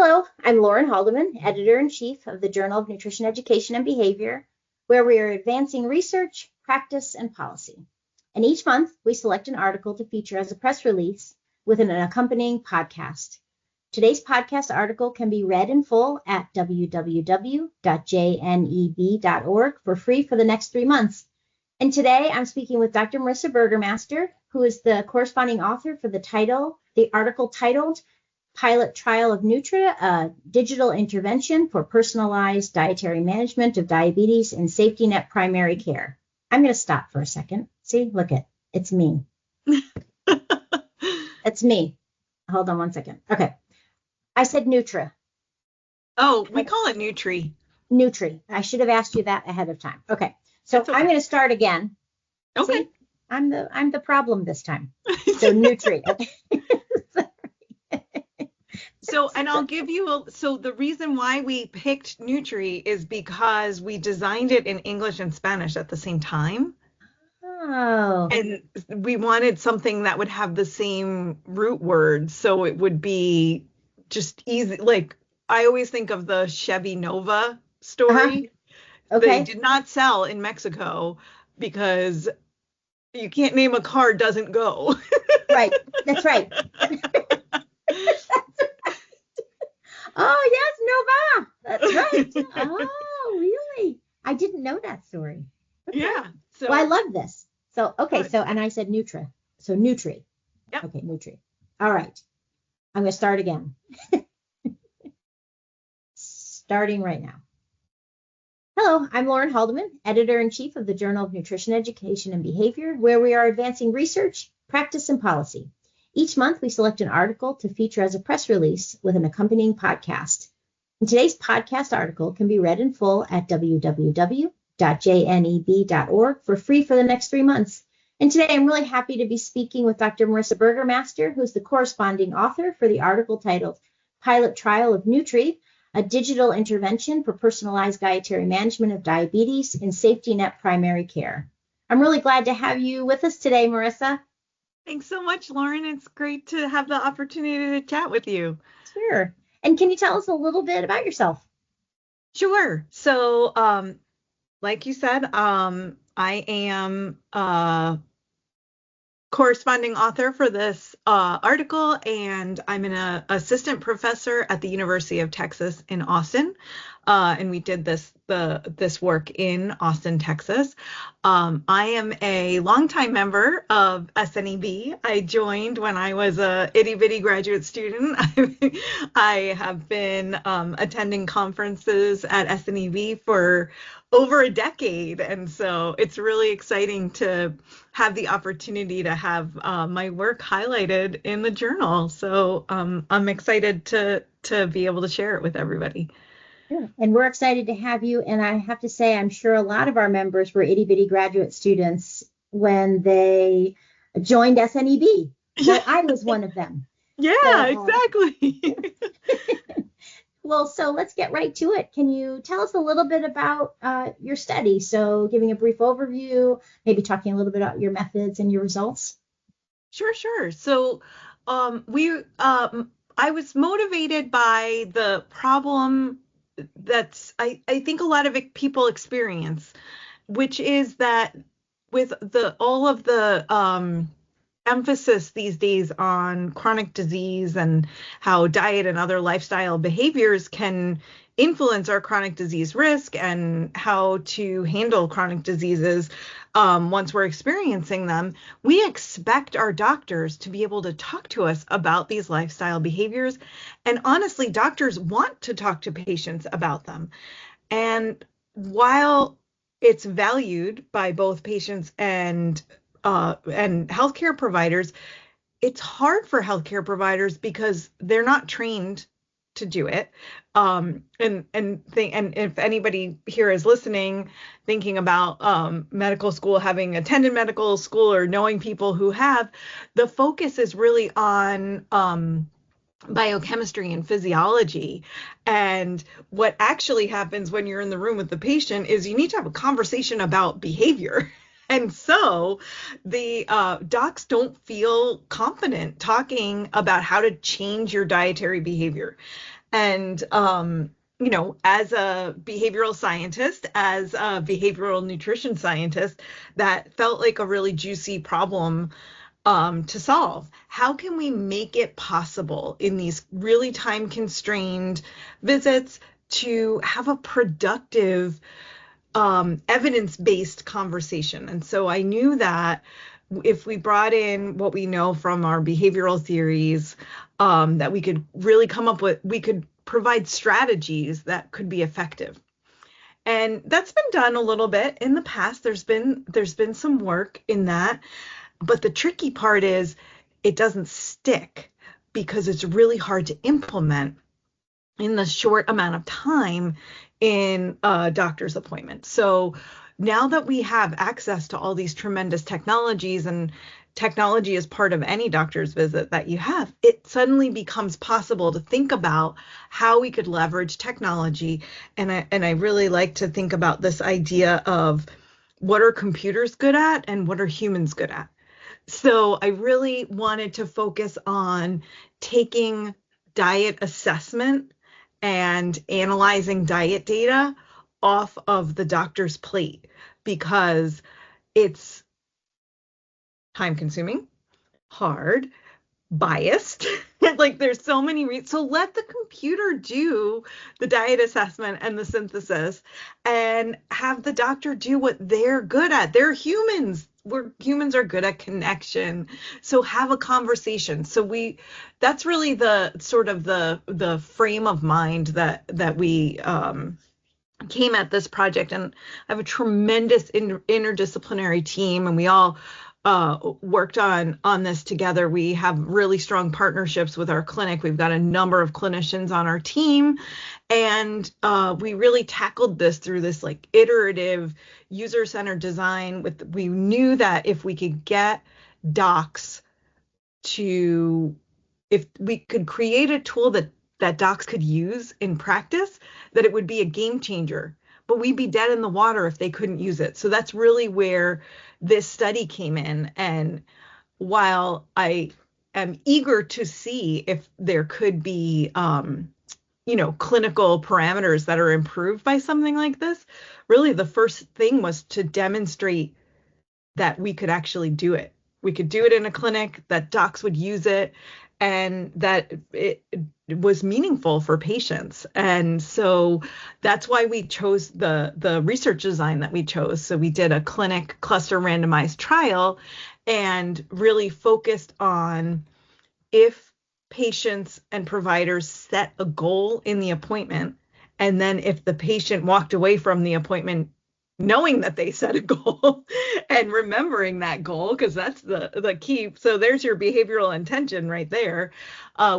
Hello, I'm Lauren Haldeman, Editor-in-Chief of the Journal of Nutrition Education and Behavior, where we are advancing research, practice, and policy. And each month, we select an article to feature as a press release with an accompanying podcast. Today's podcast article can be read in full at www.jneb.org for free for the next 3 months. And today, I'm speaking with Dr. Marissa Burgermaster, who is the corresponding author for the article titled Trial of Nutri, a digital intervention for personalized dietary management of diabetes in safety net primary care. I'm going to stop for a second. See, look it's me. It's me. Hold on one second. Okay. I said Nutri. Oh, we call it Nutri. Nutri. I should have asked you that ahead of time. Okay. So okay. I'm going to start again. Okay. See, I'm the problem this time. So Nutri. Okay. So, and I'll give you, so the reason why we picked Nutri is because we designed it in English and Spanish at the same time. Oh. And we wanted something that would have the same root words. So it would be just easy. Like, I always think of the Chevy Nova story. Okay. They did not sell in Mexico because you can't name a car doesn't go. Right. That's right. Oh, yes, Nova. That's right. Oh, really? I didn't know that story. Okay. Yeah. So well, I love this. So, okay. Good. So, and I said Nutri. So Nutri. Yep. Okay, Nutri. All right. I'm going to start again. Starting right now. Hello, I'm Lauren Haldeman, Editor-in-Chief of the Journal of Nutrition Education and Behavior, where we are advancing research, practice, and policy. Each month, we select an article to feature as a press release with an accompanying podcast. And today's podcast article can be read in full at www.jneb.org for free for the next 3 months. And today, I'm really happy to be speaking with Dr. Marissa Burgermaster, who's the corresponding author for the article titled Trial of Nutri, a digital intervention for personalized dietary management of diabetes in safety net primary care. I'm really glad to have you with us today, Marissa. Thanks so much, Lauren. It's great to have the opportunity to chat with you. Sure. And can you tell us a little bit about yourself? Sure. So, like you said, I am a corresponding author for this article, and I'm an assistant professor at the University of Texas in Austin. And we did this work in Austin, Texas. I am a longtime member of SNEB. I joined when I was a itty bitty graduate student. I have been attending conferences at SNEB for over a decade, and so it's really exciting to have the opportunity to have my work highlighted in the journal. So I'm excited to be able to share it with everybody. Yeah. And we're excited to have you. And I have to say, I'm sure a lot of our members were itty bitty graduate students when they joined SNEB. So I was one of them. Yeah, so, exactly. Well, so let's get right to it. Can you tell us a little bit about your study? So giving a brief overview, maybe talking a little bit about your methods and your results. Sure. So I was motivated by the problem that's I think a lot of people experience, which is that with all of the emphasis these days on chronic disease and how diet and other lifestyle behaviors can influence our chronic disease risk and how to handle chronic diseases once we're experiencing them, we expect our doctors to be able to talk to us about these lifestyle behaviors. And honestly, doctors want to talk to patients about them. And while it's valued by both patients and healthcare providers, it's hard for healthcare providers because they're not trained to do it. And if anybody here is listening, thinking about medical school, having attended medical school or knowing people who have, the focus is really on biochemistry and physiology. And what actually happens when you're in the room with the patient is you need to have a conversation about behavior. And so the docs don't feel confident talking about how to change your dietary behavior. And, as a behavioral scientist, as a behavioral nutrition scientist, that felt like a really juicy problem to solve. How can we make it possible in these really time-constrained visits to have a productive, evidence-based conversation? And so I knew that if we brought in what we know from our behavioral theories, that we could really we could provide strategies that could be effective. And that's been done a little bit in the past. There's been some work in that. But the tricky part is it doesn't stick because it's really hard to implement in the short amount of time in a doctor's appointment. So now that we have access to all these tremendous technologies, and technology is part of any doctor's visit that you have, it suddenly becomes possible to think about how we could leverage technology. And I really like to think about this idea of what are computers good at and what are humans good at. So I really wanted to focus on taking diet assessment and analyzing diet data off of the doctor's plate, because it's time consuming, hard, biased. Like there's so many so let the computer do the diet assessment and the synthesis, and have the doctor do what they're good at. They're humans. Humans are good at connection. So have a conversation. So that's really the sort of the frame of mind that we came at this project. And I have a tremendous interdisciplinary team, and we all worked on this together. We have really strong partnerships with our clinic. We've got a number of clinicians on our team, and we really tackled this through this like iterative user-centered design. We knew that if we could get docs if we could create a tool that docs could use in practice, that it would be a game changer. But we'd be dead in the water if they couldn't use it. So that's really where this study came in. And while I am eager to see if there could be, clinical parameters that are improved by something like this, really the first thing was to demonstrate that we could actually do it. We could do it in a clinic, that docs would use it, and that it was meaningful for patients. And so that's why we chose the research design that we chose. So we did a clinic cluster randomized trial and really focused on if patients and providers set a goal in the appointment, and then if the patient walked away from the appointment knowing that they set a goal and remembering that goal, because that's the key. So there's your behavioral intention right there.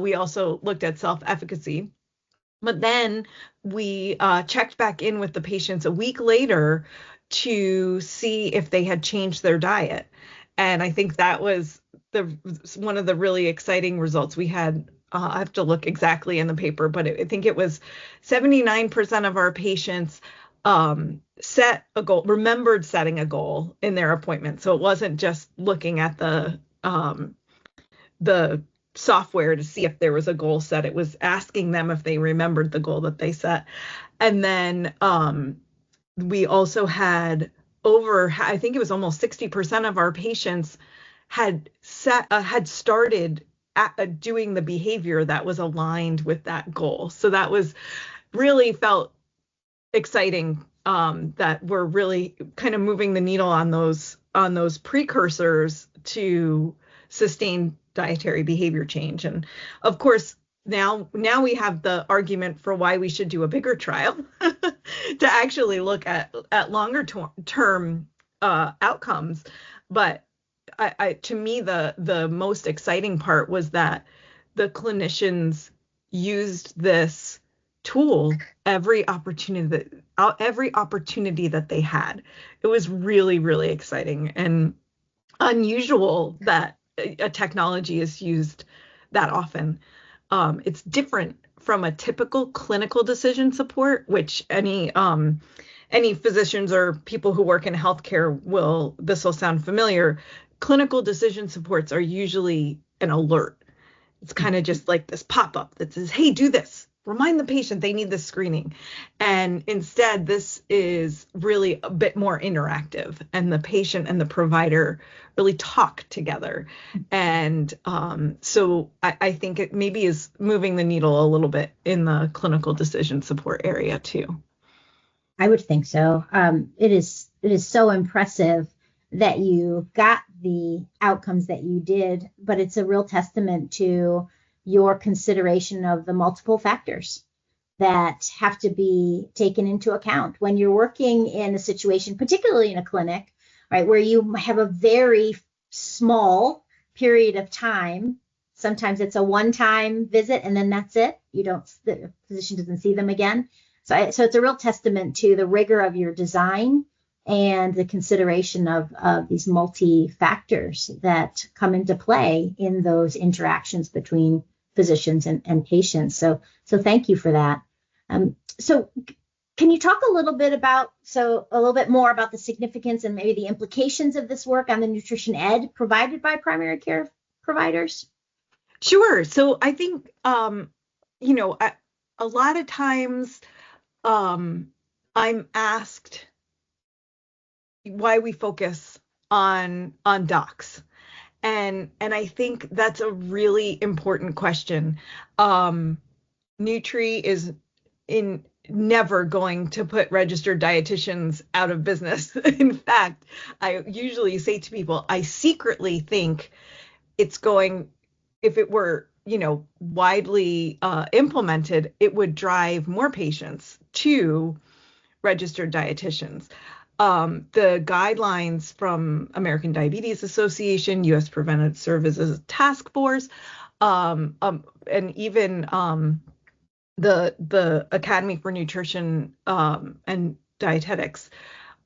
We also looked at self-efficacy, but then we checked back in with the patients a week later to see if they had changed their diet. And I think that was one of the really exciting results we had. I have to look exactly in the paper, but I think it was 79% of our patients set a goal, remembered setting a goal in their appointment. So it wasn't just looking at the software to see if there was a goal set. It was asking them if they remembered the goal that they set. And then we also had I think it was almost 60% of our patients had started doing the behavior that was aligned with that goal. So that was really felt exciting, that we're really kind of moving the needle on those precursors to sustain dietary behavior change. And of course, now we have the argument for why we should do a bigger trial to actually look at longer term outcomes. But to me, the most exciting part was that the clinicians used this tool every opportunity that they had. It was really, really exciting and unusual that a technology is used that often. It's different from a typical clinical decision support, which any physicians or people who work in healthcare this will sound familiar. Clinical decision supports are usually an alert. It's kind of just like this pop-up that says, hey, do this. remind the patient they need this screening. And instead, this is really a bit more interactive, and the patient and the provider really talk together. And so I think it maybe is moving the needle a little bit in the clinical decision support area too. I would think so. It is so impressive that you got the outcomes that you did, but it's a real testament to your consideration of the multiple factors that have to be taken into account when you're working in a situation, particularly in a clinic, right, where you have a very small period of time. Sometimes it's a one-time visit and then that's it. The physician doesn't see them again. So it's a real testament to the rigor of your design and the consideration of these multi-factors that come into play in those interactions between physicians and patients. So thank you for that. So can you talk a little bit more about the significance and maybe the implications of this work on the nutrition ed provided by primary care providers? Sure. So I think, a lot of times I'm asked why we focus on docs. And I think that's a really important question. Nutri is never going to put registered dietitians out of business. In fact, I usually say to people, I secretly think it's going, if it were, widely implemented, it would drive more patients to registered dietitians. The guidelines from American Diabetes Association, U.S. Preventive Services Task Force, and even the Academy for Nutrition and Dietetics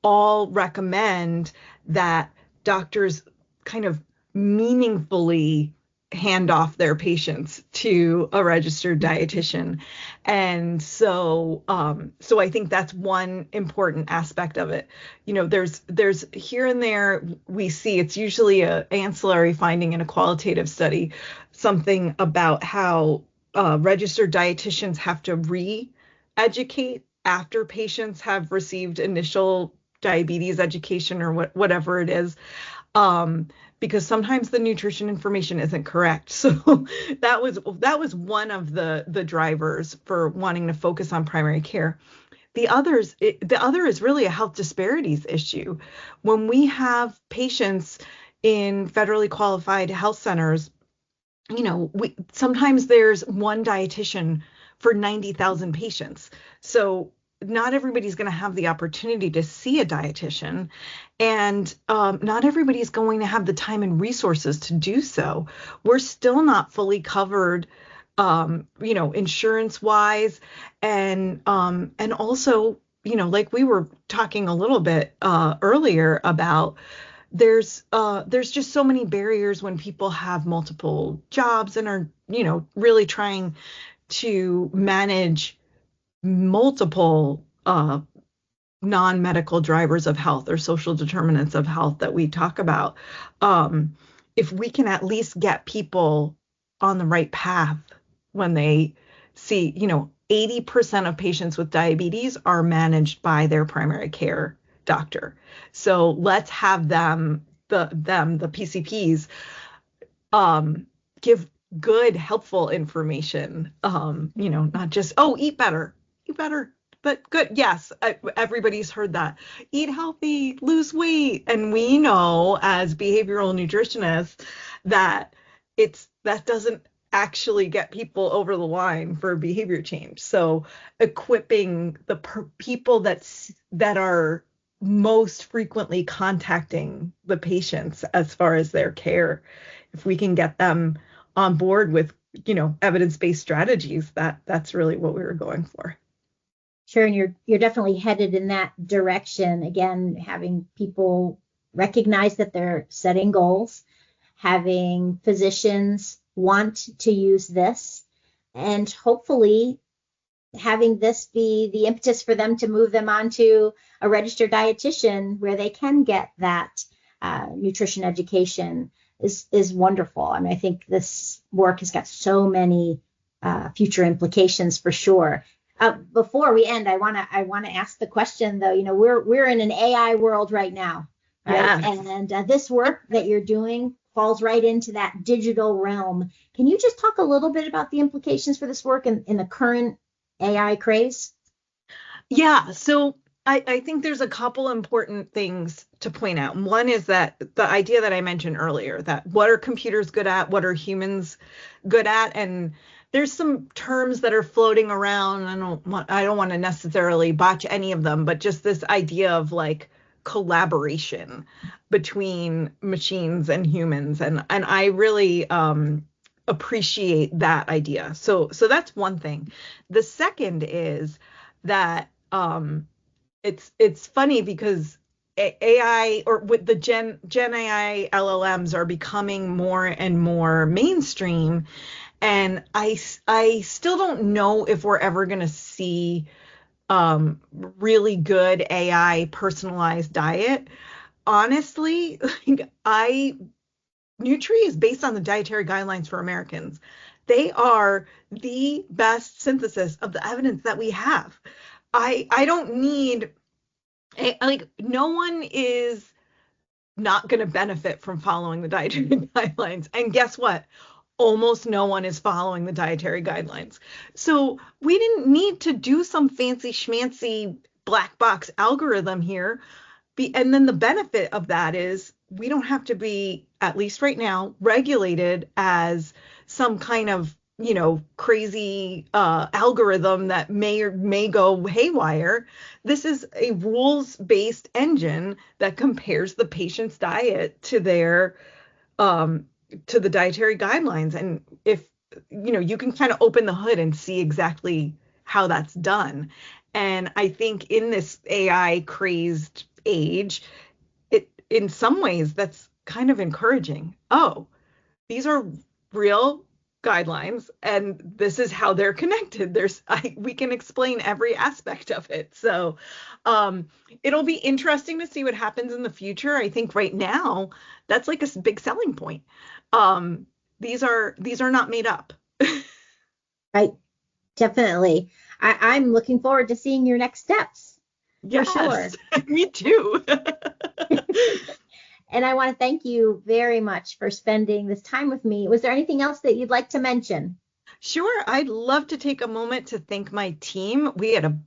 all recommend that doctors kind of meaningfully hand off their patients to a registered dietitian. And so I think that's one important aspect of it. There's here and there we see, it's usually an ancillary finding in a qualitative study, something about how registered dietitians have to re-educate after patients have received initial diabetes education or whatever it is. Because sometimes the nutrition information isn't correct. So that was one of the drivers for wanting to focus on primary care. The other is really a health disparities issue. When we have patients in federally qualified health centers, sometimes there's one dietitian for 90,000 patients. So not everybody's going to have the opportunity to see a dietitian, and not everybody's going to have the time and resources to do so. We're still not fully covered, insurance wise, and also, like we were talking a little bit earlier about, there's just so many barriers when people have multiple jobs and are, really trying to manage multiple non-medical drivers of health or social determinants of health that we talk about. If we can at least get people on the right path when they see, 80% of patients with diabetes are managed by their primary care doctor. So let's have the PCPs, give good, helpful information, not just, eat better, but good. Yes, everybody's heard that. Eat healthy, lose weight. And we know as behavioral nutritionists that that doesn't actually get people over the line for behavior change. So equipping the people that are most frequently contacting the patients as far as their care, if we can get them on board with, evidence-based strategies, that's really what we were going for. Sure, and you're definitely headed in that direction. Again, having people recognize that they're setting goals, having physicians want to use this, and hopefully having this be the impetus for them to move them on to a registered dietitian where they can get that nutrition education is wonderful. I mean, I think this work has got so many future implications for sure. Before we end, I want to ask the question though. We're in an AI world right now, right? Yes. And this work that you're doing falls right into that digital realm. Can you just talk a little bit about the implications for this work in the current AI craze? Yeah, so I think there's a couple important things to point out. One is that the idea that I mentioned earlier, that what are computers good at, what are humans good at, and there's some terms that are floating around. I don't want to necessarily botch any of them, but just this idea of like collaboration between machines and humans, and I really appreciate that idea. So that's one thing. The second is that it's funny because AI, or with the Gen AI LLMs, are becoming more and more mainstream, and I still don't know if we're ever going to see really good AI personalized diet. Honestly, Nutri is based on the dietary guidelines for Americans. They are the best synthesis of the evidence that we have. I don't need like, no one is not going to benefit from following the dietary guidelines. And guess what? Almost no one is following the dietary guidelines. So we didn't need to do some fancy schmancy black box algorithm here. And then the benefit of that is we don't have to be, at least right now, regulated as some kind of, crazy algorithm that may or may go haywire. This is a rules-based engine that compares the patient's diet to their to the dietary guidelines. And if you can kind of open the hood and see exactly how that's done. And I think in this AI crazed age, in some ways that's kind of encouraging. Oh, these are real guidelines and this is how they're connected. We can explain every aspect of it. So it'll be interesting to see what happens in the future. I think right now that's like a big selling point. These are not made up. Right. Definitely. I'm looking forward to seeing your next steps. Yes, for sure. Me too. And I want to thank you very much for spending this time with me. Was there anything else that you'd like to mention? Sure. I'd love to take a moment to thank my team. We had a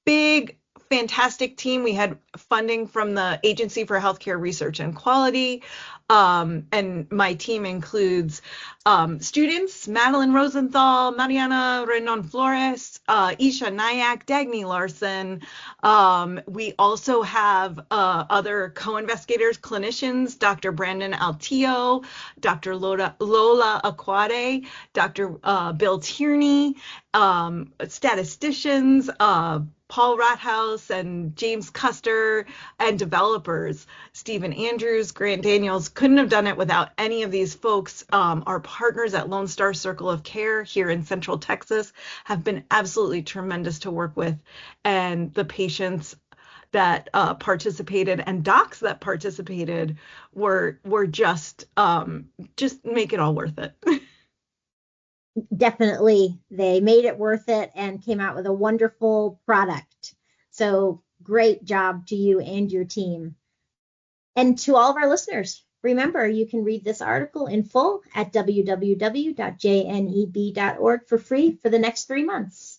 big, fantastic team. We had funding from the Agency for Healthcare Research and Quality. And my team includes students, Madeline Rosenthal, Mariana Renon Flores, Isha Nayak, Dagny Larson. We also have other co-investigators, clinicians, Dr. Brandon Altillo, Dr. Lola Aquade, Dr. Bill Tierney, statisticians, Paul Rathouse and James Custer, and developers, Stephen Andrews, Grant Daniels. Couldn't have done it without any of these folks. Our partners at Lone Star Circle of Care here in Central Texas have been absolutely tremendous to work with. And the patients that participated and docs that participated were just make it all worth it. Definitely, they made it worth it and came out with a wonderful product. So great job to you and your team. And to all of our listeners, remember, you can read this article in full at www.jneb.org for free for the next 3 months.